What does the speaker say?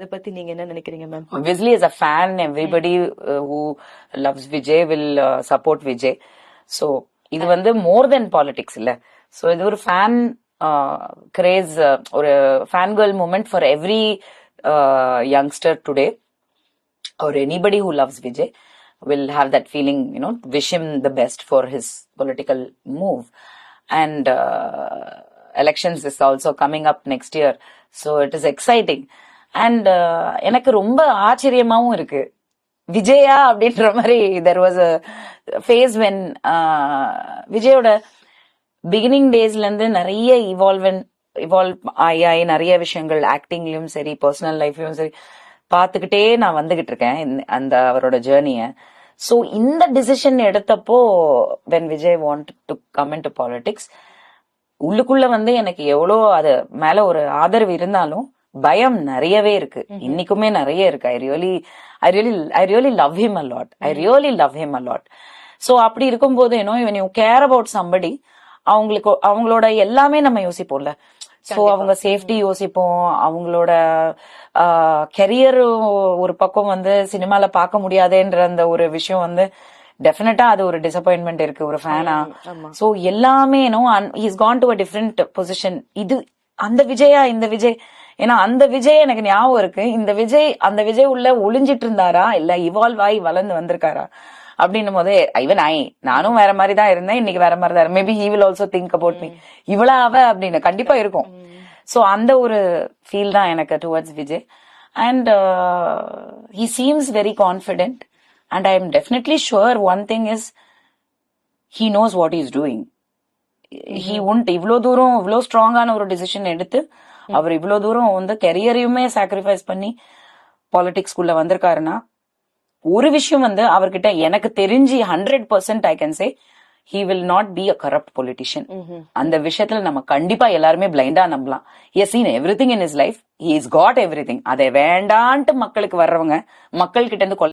அதை பத்தி நீங்க என்ன நினைக்கிறீங்க ma'am? Obviously, as a fan, everybody who loves Vijay will support Vijay. So, இது வந்து more than politics இல்ல. So, இது ஒரு fan craze, ஒரு fan girl moment for every youngster today, or anybody who loves Vijay will have that feeling, wish him the best for his political move. And elections is also coming up next year. So, it is exciting. And எனக்கு ரொம்ப ஆச்சரியமாவும் இருக்கு. விஜயா அப்படின்ற மாதிரி there was a phase when விஜயோட beginning டேஸ்ல இருந்து நிறைய இவால்வ் ஆகி நிறைய விஷயங்கள் ஆக்டிங்லயும் சரி பர்சனல் லைஃப்லயும் சரி பார்த்துக்கிட்டே நான் வந்துகிட்டு இருக்கேன் அந்த அவரோட ஜேர்னிய. ஸோ இந்த டிசிஷன் எடுத்தப்போ when Vijay want to come into politics, உள்ளுக்குள்ள வந்து எனக்கு எவ்வளோ அது மேல ஒரு ஆதரவு இருந்தாலும் பயம் நிறையவே இருக்கு, இன்னைக்குமே நிறைய இருக்கு. I really love him a lot. So அப்படி இருக்கும்போது when you care about somebody, அவங்களோட எல்லாமே நம்ம யோசிப்போம்ல. சோ அவங்க சேஃப்டி யோசிப்போம், அவங்களோட கெரியர் ஒரு பக்கம் வந்து சினிமால பார்க்க முடியாதுன்ற அந்த ஒரு விஷயம் வந்து டெஃபினட்டா அது ஒரு டிசப்பாயின்மெண்ட் இருக்கு ஒரு ஃபேனா. சோ எல்லாமே he's gone to a different position. இது அந்த விஜயா இந்த விஜய், ஏன்னா அந்த விஜய் எனக்கு ஞாபகம் இருக்கு, இந்த விஜய் அந்த விஜய் உள்ள ஒளிஞ்சிட்டு இருந்தாரா இல்ல இவால்வ் ஆகி வளர்ந்து வந்திருக்காரா அப்படின்னும் போதே நானும் வேற மாதிரி தான் இருந்தேன், இன்னைக்கு வேற மாதிரி தான். Maybe he will also think about me, இவ்வளவு அப்படின்னு கண்டிப்பா இருக்கும். சோ அந்த ஒரு ஃபீல் தான் எனக்கு towards Vijay. And he seems very confident and I am definitely sure one thing is he knows what he is doing. he won't இவ்வளவு தூரம் இவ்வளவு ஸ்ட்ராங்கான ஒரு டிசிஷன் எடுத்து அவர் இவ்வளவு தூரம் வந்து கெரியரையுமே சாக்ரிஃபைஸ் பண்ணி பாலிடிக்ஸ்குள்ள வந்திருக்காருன்னா, ஒரு விஷயம் வந்து அவர்கிட்ட எனக்கு தெரிஞ்சு 100% I can say he will not be a corrupt politician. அந்த விஷயத்துல நம்ம கண்டிப்பா எல்லாருமே பிளைண்டா நம்பலாம். he has seen everything in his life, he has got everything. அதை வேண்டான்ட்டு மக்களுக்கு வர்றவங்க மக்கள் கிட்ட இருந்து